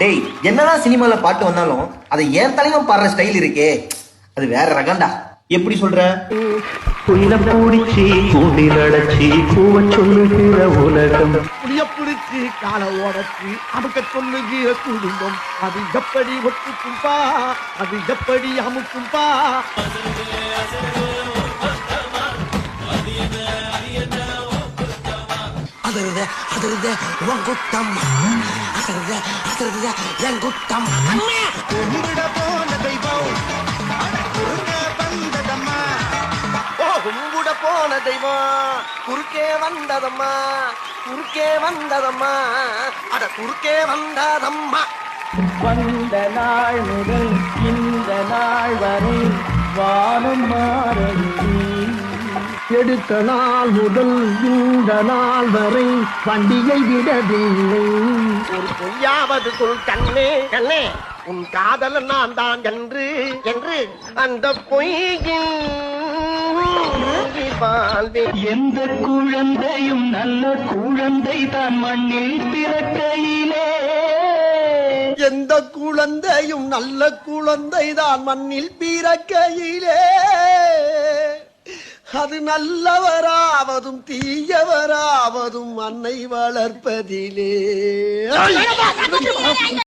டேய், என்னதான் சினிமால பாட்டு வந்தாலும் அதை ஏன் தலைவன் பாடுற ஸ்டைல் இருக்கே, அது வேற ரகம்டா. எப்படி சொல்ற? புயல பூடிச்சி கூண்டில் அடைச்சி பூவ சொல்லுகிற உலகம், புளிய புடிச்சி கால ஓடச்சி அமுக்க சொல்லுகிற குடும்பம், அது எப்படி ஒத்துக்கும்பா, அது எப்படி அமுக்கும்பா. அதருத அதருத உன் குத்தம், அசருத அசருத என் குத்தம். கும்பிட போன தெய்வம் குறுக்க வந்ததம்மா, கும்பிட போன தெய்வம் குறுக்கே வந்ததம்மா, குறுக்கே வந்ததம்மா, அட குறுக்கே வந்ததம்மா. வந்த நாள் முதல் இந்த நாள் வரை வானம் மாறவில்லை. எடுத்த நாள் முதல் இந்த நாள் வரை வண்டியை விடவில்லை. ஒரு பொய்யாவது சொல் கண்ணே கண்ணே, உன் காதலன் நான் தான் என்று என்று அந்த பொய்யின் வாழ்வேன். எந்த குழந்தையும் நல்ல குழந்தை தான் மண்ணில் பிறக்கையிலே, எந்த குழந்தையும் நல்ல குழந்தை தான் மண்ணில் பிறக்கையிலே, அது நல்லவராவதும் தீயவராவதும் அன்னை வளர்ப்பதிலே.